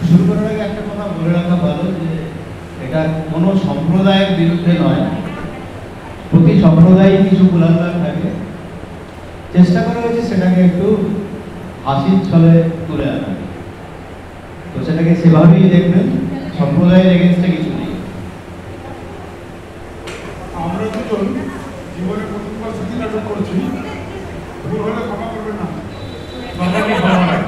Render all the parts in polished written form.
শুরু করার আগে একটা কথা বলে রাখা ভালো যে এটা কোনো সম্প্রদায়ের বিরুদ্ধে নয়। প্রতি সম্প্রদায়ে কিছু কুলাঙ্গার থাকে, চেষ্টা করা হয়েছে সেটাকে একটু হাসির ছলে তুলে আনা। তো সেটাকে সেভাবেই দেখবেন, সম্প্রদায়ের এগেনস্টে কিছু নেই। আমরা দুজন জীবনে প্রথমবার ছুটি নাটক করছি, ভুল হলে ক্ষমা করবেন না। বাবাকে ভালো হয়।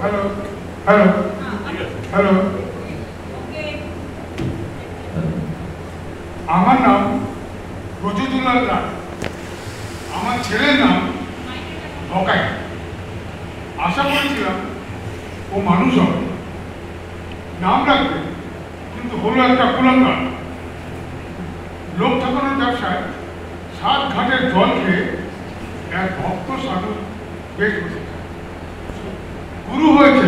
হ্যালো হ্যালো হ্যালো, আমার নাম রজতুল্লাহ রায়, আমার ছেলের নাম বকাই। আশা করেছিলাম ও মানুষ হবে, নাম রাখবে, কিন্তু হলো একটা কুলাঙ্গার। লোক ঠকানোর ব্যবসায় 7 ঘাটের জল খেয়ে এক ভক্ত সাধু বেশ বসেছে, গুরু হয়েছে,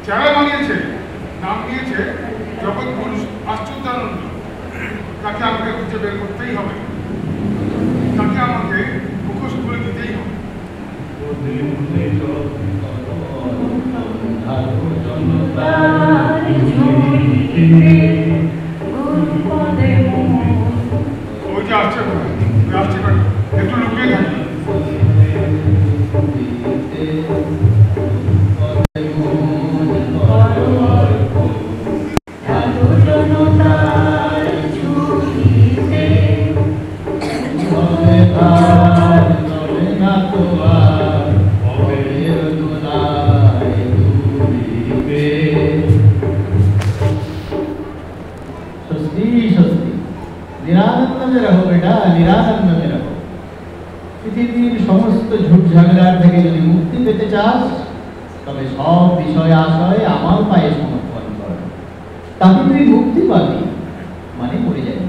চেরা বানিয়েছে, নাম দিয়েছে জগৎগুরু আশ্চর্যানন্দ। তাকে আমাকে খুঁজে বের করতেই হবে, তাকে আমাকে মুখোশ খুলে দিতেই হবে। ওই যে আসছে, একটু লুকিয়ে থাকি। निरानंद में रहो बेटा, निरानंद में रहो। পৃথিবীর সমস্ত ঝুট ঝামেলার থেকে যদি মুক্তি পেতে চাস, তবে সব বিষয় আশয় আমার পায়ে সমর্পণ কর, তাহলে তুই মুক্তি পাবি, মানে মরে যাবি।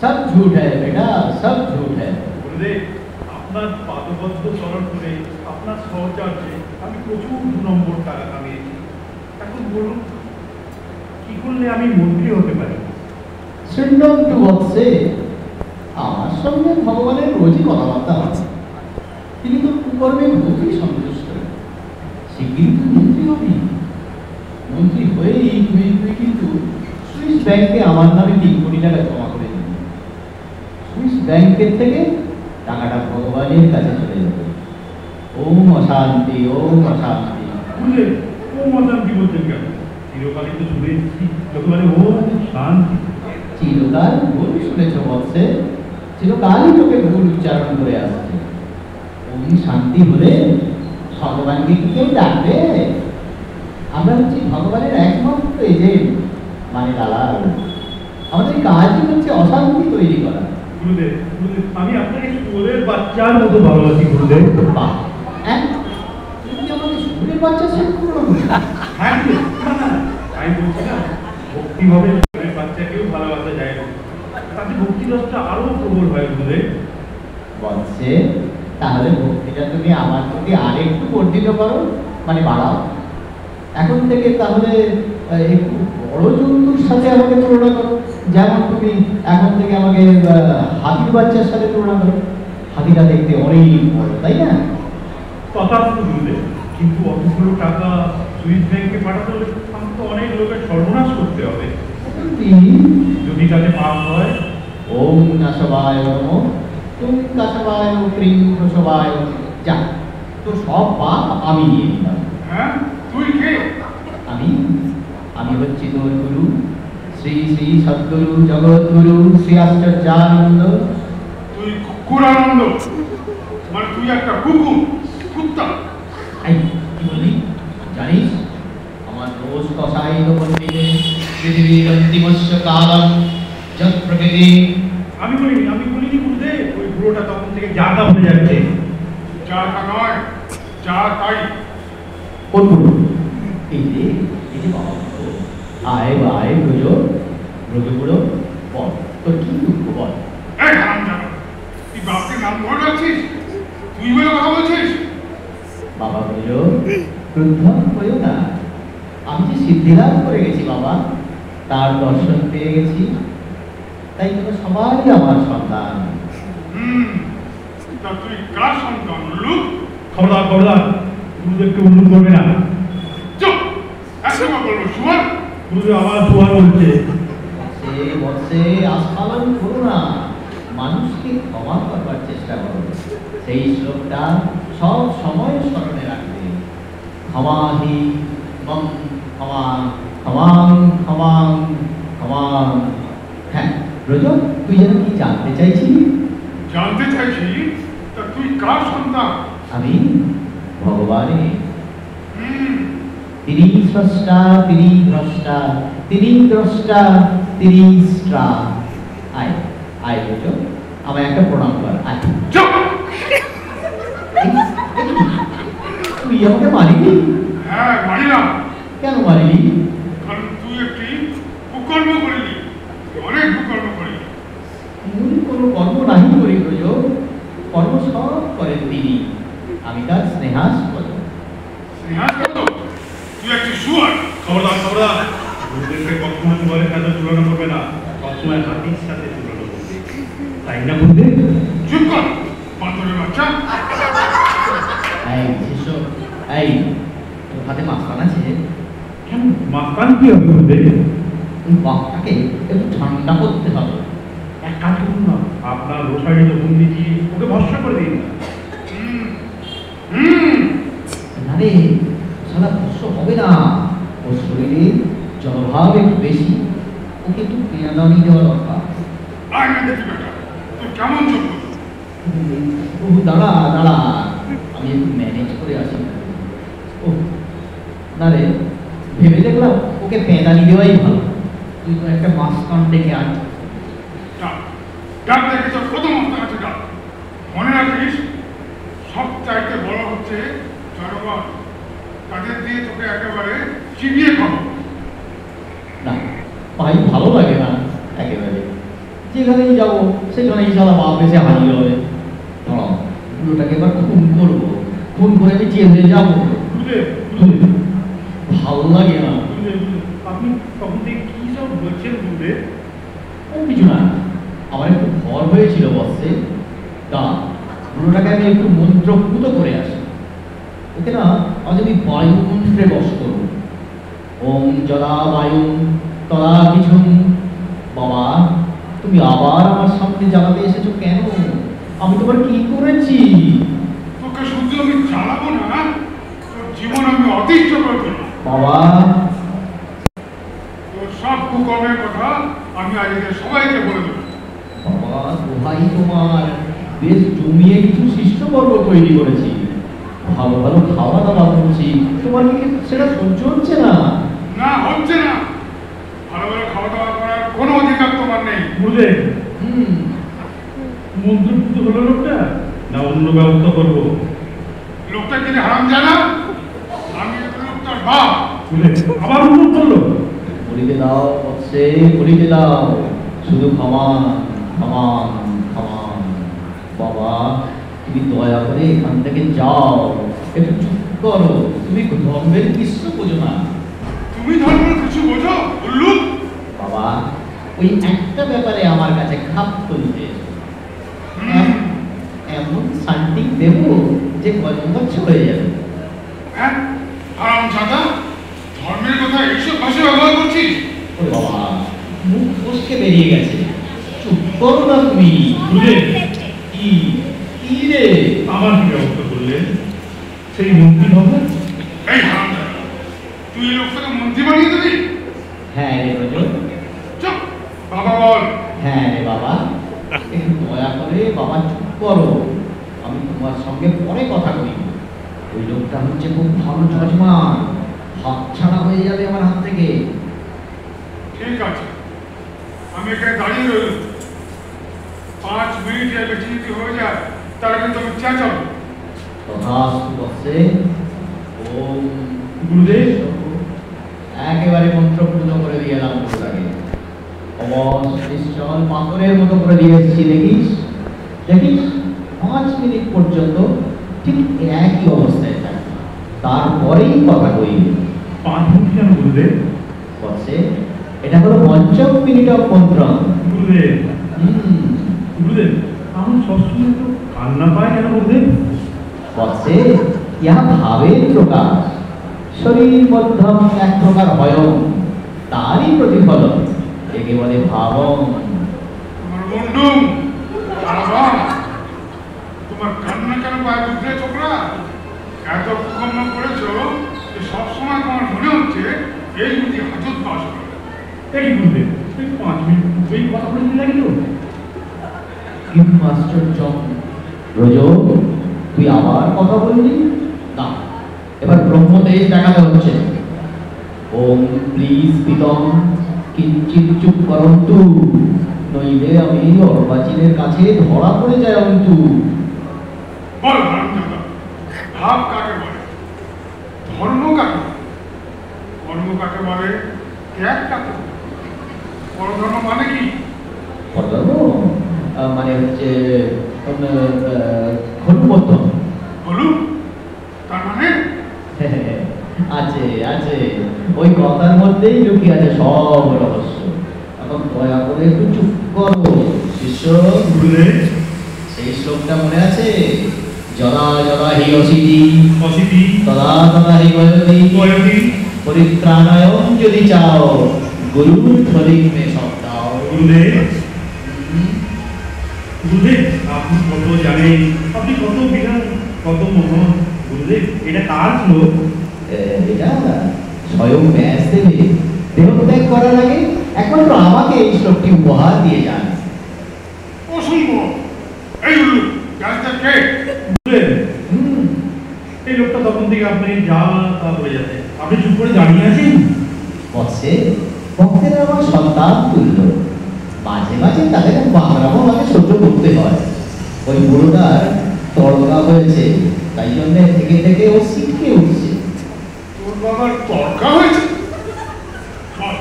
সব ঝুট হ্যায় বেটা, সব ঝুট হ্যায়। গুরুদেব, আপনার পাদবদ্ধ চরণ করে আপনার সহচর্যে আমি প্রচুর 2 নম্বর টাকা কামিয়েছি। এখন বলুন, কি করলে আমি মন্ত্রী হতে পারি? শ্রীনন্দু বৎসে, আমার সঙ্গে ভগবানের রোজই কথাবার্তা আছে। তিনি তো কুকর্মে বহুই সন্তুষ্ট। শিগগিরই তুই মন্ত্রী হবি। মন্ত্রী হয়েই তুই কিন্তু সুইস ব্যাংকে আমার নামে 3 কোটি টাকা জমা করে দিবি। সুইস ব্যাংকের থেকে টাকাটা ভগবানের কাছে চলে যাবে। ওম অশান্তি, ওম অশান্তি। গুরুদেব, ওম অশান্তি বলছেন কেন? চিরকালই তো শুনেছি যতবারে ওম শান্তি। চিরকাল ভুল শুনেছ বৎসে, চিরকালই তোকে ভুল উচ্চারণ করে আসছে। ওম শান্তি হলে ভগবানকে কি কেউ ডাকবে? আমরা হচ্ছি ভগবানের একমাত্র এজেন্ট, মানে দালাল। আমাদের কাজই হচ্ছে অশান্তি তৈরি করা। গুরুদেব, আমি আপনাকে স্কুলের বাচ্চার মতো ভালোবাসি গুরুদেব। বাহ, তুমি কি আমাকে স্কুলের বাচ্চা সেট করো? হ্যাঁ গুরুদেব, আমি বলছি না, ভক্তিভাবে স্কুলের বাচ্চাকেও ভালোবাসা যায় না, তাতে ভক্তিরসটা আরো প্রবল হয় গুরুদেব। বলছে তাহলে ভক্তিটা তুমি আমার প্রতি আরেকটু বর্ধিত করো, মানে বাড়াও। এখন থেকে তাহলে একটু বড় জন্তুর সাথে আমাকে তুলনা করো। যেমন তুমি এখন থেকে আমাকে হাতির বাচ্চার সাথে তুলনা করো। হাতিটা দেখতে অনেক বড়, তাই না? তথার্থ গুরুদেব, কিন্তু অতগুলো টাকা সুইস ব্যাংকে পাঠাতে হলে আমার তো অনেক লোকের সর্বনাশ করতে হবে। যদি তাতে পাপ হয়, ওম নাশবায় নমঃ, তুম কাশবায় ক্রিং ঘোষবায়, যা তো সব পাপ আমি নিয়ে নিলাম। হ্যাঁ, তুই কে? আমি হচ্ছি তোর গুরু, শ্রী শ্রী সদ্গুরু জগৎগুরু শ্রী আশ্চর্যানন্দ। তুই কুকুরানন্দ, মানে তুই একটা কুকুর, কুত্তা। এই কি বললি? জানিস আমার রোজ কষায়িত পণ্ডিতে পৃথিবীর অন্তিমস্য কালম যৎ প্রকৃতি। আমি বলিনি গুরুদেব, ওই বুড়োটা তখন থেকে যা তা বলে যাচ্ছে। যা তা নয়, যা তাই। কোন বুড়ো? এই যে বাবা, আয় আয় বুঝো, বুড়ো বল, তোর কি দুঃখ বল। এই হারামজাদা, তুই বাপকে নাম ধরে রাখছিস? তুই বলে কথা বলছিস? বাবা বলল, ক্রুদ্ধ হইও না, আমি যে সিদ্ধিলাভ করে গেছি বাবা, তার দর্শন পেয়ে গেছি, তাই তোমরা সবাই আমার সন্তান। হুম, তা তুই কার সন্তান উল্লু? খবরদার খবরদার, গুরুদেবকে উল্লু করবে না। চুপ, একসময় বলবো শুয়ার। গুরুদেব আবার জোয়ার বলছে। সে বৎসে আস্ফালন করো না, মানুষকে ক্ষমা করবার চেষ্টা করো। সেই শ্লোকটা সব সময় স্মরণে রাখবে। ক্ষমাহি মম ক্ষমা ক্ষমাং ক্ষমাং ক্ষমাং। হ্যাঁ রজত, তুই যেন কি জানতে চাইছিলি? জানতে চাইছি, তা তুই কার সন্তান? আমি ভগবানের। হুম, তিনি স্রষ্টা, তিনি দ্রষ্টা, তিনি দ্রষ্টা, তিনি স্রা। আয় আয় রজত, আমায় একটা প্রণাম কর। আয়। চুপ। তুই আমাকে মারিলি? হ্যাঁ, মানিলাম। কেন মারিলি? কারণ তুই একটি কুকর্ম করলি, অনেক কুকর্ম করলি। মূল কোনো কর্ম নাহি করি রজত, কর্ম সব করেন তিনি, আমি তার স্নেহাস্পদ। স্নেহাস্পদ? তুই একটি শুয়ার। খবরদার খবরদার, গুরুদেবকে কখনো জোয়ারের সাথে তুলনা করবে না, সবসময় হাতির সাথে তুলনা করবে, তাই না গুরুদেব? চুপ কর, বান্দরের বাচ্চা। এই শিষ্য, এই তোর হাতে মাস্তান আছে? কেন মাস্তান কি হবে গুরুদেব? ওই বাঘটাকে একটু ঠান্ডা করতে হবে। এক কাজ করুন না, আপনার রোসারি তো বন্দি দিয়ে ওকে ভরসা করে দিন না। হুম, হুম, না রে, সারা ভস্য হবে না, ওর শরীরে জলভাব একটু বেশি, ওকে একটু পেয়াদানি দেওয়া দরকার। আয় না দেখি বেটা, তুই কেমন চোখ? ও দাঁড়া দাঁড়া, আমি একটু ম্যানেজ করে আসি। ও না রে, ভেবে দেখলাম ওকে পেঁদানি দেওয়াই ভালো। তুই তো একটা মাস্তান ডেকে আন। ডাক দেখে তোর প্রথম আছে ডাক। মনে রাখিস, সব চাইতে বড় হচ্ছে জনগণ। তাদের দিয়ে তোকে একেবারে চিবিয়ে খাবো। না ভাই, ভালো লাগে না একেবারে। যেখানেই যাবো সেখানেই সারা বাপ এসে হাজির হবে। দাঁড়াও, পুরোটাকে এবার খুন করবো, খুন করে আমি জেলে যাবো। গুরুদেব গুরুদেব ভালো লাগে না। গুরুদেব, আপনি তখন থেকে কি সব বলছেন গুরুদেব? ও কিছু না, আমার একটু ভর হয়েছিল বসে। তা পুরোটাকে আমি একটু মন্ত্রপুত করে আসি। ওকে না আজ আমি বায়ুমন্ত্রে বশ করবো। ওম যদা বায়ু তদা কিছু। বাবা, তুমি আবার আমার সামনে জ্বালাতে এসেছো কেন? আমি তোমার কি করেছি? তোকে শুধু আমি চালাবো না, তোর জীবন আমি অতিষ্ঠ করে দেবো। বাবা, তোর সব কুকর্মের কথা আমি আজকে সবাইকে বলে দেবো। বাবা দোহাই তোমার, বেশ জমিয়ে কিছু শিষ্যবর্গ তৈরি করেছি, ভালো ভালো খাওয়া দাওয়া করছি, তোমার কি সেটা সহ্য হচ্ছে না? না, হচ্ছে না। ভালো ভালো খাওয়া দাওয়া করার কোনো অধিকার তোমার নেই। গুরুদেব, হুম, মন্ত্রপুত হলো লোকটা, না অন্য ব্যবস্থা করবো? লোকটা কিনে হারাম জানা, আমি লোকটার বাপ। গুরুদেব আবার অনুরোধ করলো। বলিতে দাও বৎসে, বলিতে দাও, শুধু ক্ষমা ক্ষমা ক্ষমা। বাবা, তুমি দয়া করে এখান থেকে যাও, একটু চুপ করো। তুমি ধর্মের কিছু বোঝো না। তুমি ধর্মের কিছু বোঝো উল্লু? বাবা, ওই একটা ব্যাপারে আমার কাছে খাপ তুলতে হুম, এমন শান্তি দেব যে গজগজ হয়ে যাবে। হ্যাঁ, হারাম জাদা, ধর্মের কথা এইসব ভাষা ব্যবহার করছিস? ওরে বাবা, মুখ ফসকে বেরিয়ে গেছে। চুপ করো না তুমি। গুরুদেব কি কি রে? আমার কি ব্যবস্থা করলেন? সেই মন্ত্রী হবে? এই হারাম জাদা, তুই এই লোকটাকে মন্ত্রী বানিয়ে দিবি? হ্যাঁ রে রজত, চুপ, বাবা বল। হ্যাঁ রে বাবা, একটু দয়া করে বাবা চুপ করো। আমি তোমার সঙ্গে পরে কথা কই। ওই লোকটা হচ্ছে খুব ভালো যজমান, হাত ছাড়া হয়ে যাবে আমার হাত থেকে। ঠিক আছে, আমি এখানে দাঁড়িয়ে রইল। 5 মিনিট এর বেশি যদি হয়ে যায়, তাহলে কিন্তু আমি চেঁচাবো। তথাস্তু বৎসে। ওম গুরুদেব একেবারে মন্ত্রপুত করে দিয়ে এলাম পুরোটাকে। অবশ নিশ্চল পাথরের মতো করে দিয়ে এসেছি। দেখিস দেখিস, 5 মিনিট পর্যন্ত ঠিক একই অবস্থায় থাকবে, তারপরেই কথা কইবে। 5 মিনিট কেন গুরুদেব? বৎসে, এটা হলো পঞ্চম মিনিট অফ মন্ত্রম। গুরুদেব হুম, গুরুদেব, আমার সবসময় তো কান্না পায় কেন গুরুদেব? বৎসে, ইহা ভাবের প্রকাশ। শরীর মধ্যম এক প্রকার ভয়ং, তারই প্রতিফলন, একে বলে ভাবং। তোমার মুন্ডুম আরাম, তোমার কান্না কেন পায় বুঝলে ছোকরা? এত কুকর্ম করেছো যে সবসময় তোমার মনে হচ্ছে এই বুঝি হাজত বাস করে। এই গুরুদেব, এই 5 মিনিট পূর্বেই কথা বলতে লাগলো। কিন্তু আশ্চর্য, রোজ তুই আবার কথা বললি না, এবার ব্রহ্মদেশ দেখাতে হচ্ছে। ওম প্লিজ পিতম কিঞ্চিৎ চুপ করন্তু, নইলে আমি অর্বাচীনের কাছে ধরা পড়ে যায় অন্তু। বল হারামজাদা, ভাব কাকে বলে? ধর্ম কাকে বলে? কর্ম কাকে বলে? ত্যাগ কাকে বলে? পরধর্ম মানে কি? পরধর্ম মানে হচ্ছে হনুমত্তম। বলুন, তার মানে আছে আছে, ওই কথার মধ্যেই লুকিয়ে আছে সব রহস্য। এখন দয়া করে একটু চুপ করো শিষ্য। গুরুদেব, সেই শ্লোকটা মনে আছে? জরা জরা হি অসিতি অসিতি তদা তদা হি বয়তি বয়তি পরিত্রাণায়ং যদি চাও গুরুর ধরিং মে সব দাও। গুরুদেব, গুরুদেব আপনি কত জানেন, আপনি কত বিরাট, কত মহান। গুরুদেব, এটা কার শ্লোক? এটা স্বয়ং ব্যাসদেব দেহত্যাগ করার আগে একমাত্র আমাকে এই শ্লোকটি উপহার দিয়ে যান। অসম্ভব। এই হলো গাছটা কে? গুরুদেব, এই লোকটা তখন থেকে আপনি যা তা বলে যাচ্ছে, আপনি চুপ করে দাঁড়িয়ে আছেন। বৎসে, ভক্তেরা আমার সন্তান তুল্য, মাঝে মাঝে তাদের বাংলামও আমাকে সহ্য করতে হয়। ওই বুড়োটার তড়কা হয়েছে, তাই জন্য থেকে থেকে ও শিখে উঠছে। তোর বাবার তর্কা হয়েছে? বল,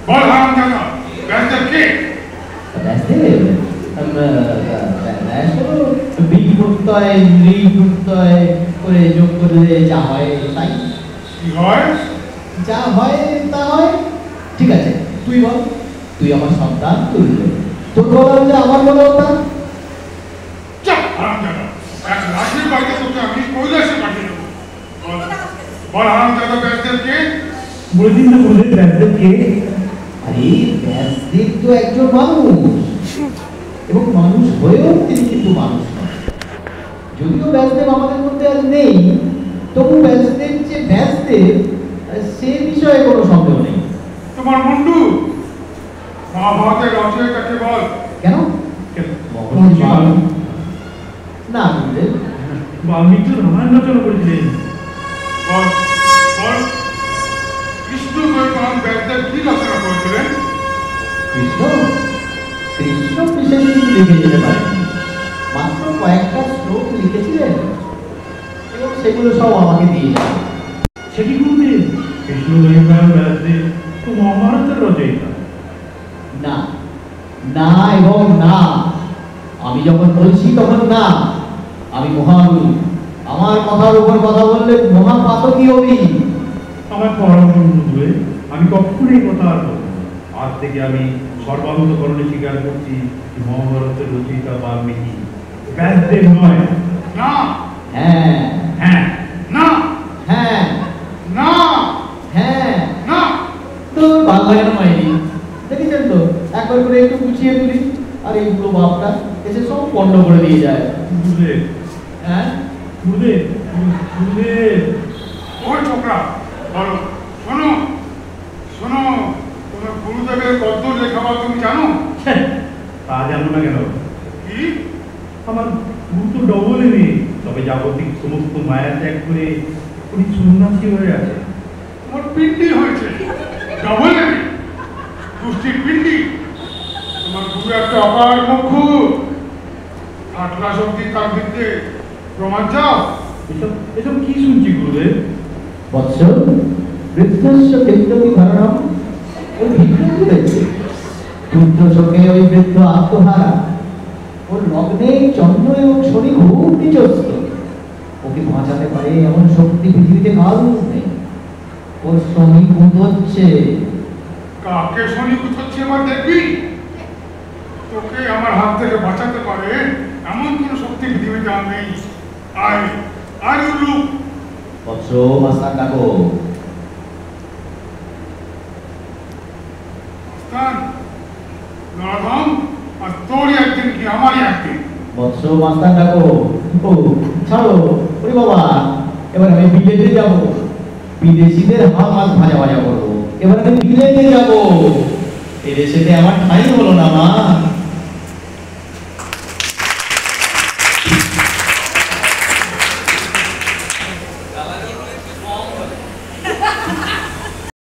বল হারামজাদা, গাছটা কে? ব্যাসদেব বিগ প্রত্যয় নৃ প্রত্যয় করে যোগ করলে যা হয় তাই। কি হয়? যা হয় তা হয়। ঠিক আছে, তুই বল, তুই আমার সন্তান তুল্য, তোর বলা যে আমার বলা ওটা। চাপ হারামজাদা, এক লাশের বাড়িতে তোকে আমি কৈলাসে পাঠিয়ে দেবো। বল, বল হারামজাদা, গাছটা কে? বলে দিন না গুরুদেব, ব্যাসদেব কে? আরে ব্যাসদেব তো একজন মানুষ, এবং মানুষ হয়েও তিনি কিন্তু মানুষ নয়। যদিও ব্যাসদেব আমাদের মধ্যে আজ নেই, তবু ব্যাসদেব যে ব্যাসদেব সে বিষয়ে কোনো সন্দেহ নেই। তোমার মুন্ডু মহাভারতের রচয়িতাকে বল। কেন? মহর্ষি বাল্মীকি? না গুরুদেব, বাল্মীকি তো রামায়ণ রচনা করেছিলেন। বল, বল, কৃষ্ণ দ্বৈপায়ন ব্যাসদেব কি রচনা করেছিলেন? কৃষ্ণ কৃষ্ণ বিশেষ কিছু লিখে যেতে পারেন, মাত্র কয়েকটা শ্লোক লিখেছিলেন এবং সেগুলো সব আমাকে দিয়ে যান। সে কি গুরুদেব? কৃষ্ণদ্বৈপায়ন ব্যাসদেব তো মহাভারতের রচয়িতা। না না এবং না, আমি যখন বলছি তখন না। আমি মহাগুরু, আমার কথার উপর কথা বললে মহাপাতকী হবি। আমার পরম বন্ধু, আমি কখনোই কথা আর বলবো না। আজ থেকে আমি সর্বান্তকরণে স্বীকার করছি যে মহাভারতের রচয়িতা বাল্মীকি, ব্যাসদেব নয়। না, হ্যাঁ হ্যাঁ, না, হ্যাঁ না, হ্যাঁ। না। তো বাংলা কেন হয়নি দেখেছেন তো? একবার করে একটু গুছিয়ে তুলি আর এই পুরো বাপটা এসে সব পণ্ড করে দিয়ে যায়। গুরুদেব, হ্যাঁ গুরুদেব, গুরুদেব। ওই ছোকরা, বলো, শোনো, শোনো, তোমার গুরুদেবের কত লেখাপড়া তুমি জানো? তা জানো না কেন? কি? আমার গুরু তো ডবলে নেই, তবে জাগতিক সমস্ত মায়া ত্যাগ করে উনি সন্ন্যাসী হয়ে আছে। তোমার পিন্ডি হয়েছে, ডবল নেবে, দুষ্টির পিন্ডি। তোমার গুরু একটা অপার মুখ, আটলা শক্তি তার ভিত্তে প্রমাণ চাও? এসব এসব কি শুনছি গুরুদেব? বৎস, বৃদ্ধস্য বিপ্লবী ধারণা ওই বিপ্লবী হয়েছে। রুদ্র শোকে ওই বৃদ্ধ আত্মহারা, ওর লগ্নে চন্দ্র এবং শনি খুব নিচস্ত। ওকে বাঁচাতে পারে এমন শক্তি পৃথিবীতে কারণ নেই। ওর শ্রমিক হচ্ছে। কাকে শনি হচ্ছে এবার দেখবি? তোকে আমার হাত থেকে বাঁচাতে পারে এমন কোনো শক্তি পৃথিবীতে আর নেই। আয় আয় উল্লু। বৎস মাস্তান ডাকো। মাস্তান, নরধম, আর তোরই একদিন কি আমারই একদিন। বৎস মাস্তান ডাকো। ও ছাড়ো, ওরে বাবা, এবার আমি বিলেতে যাব, বিদেশিদের হাত মাছ ভাজা ভাজা করবো। এবার আমি বিলেতে যাব, এদেশেতে আমার ঠাঁই হলো না মা।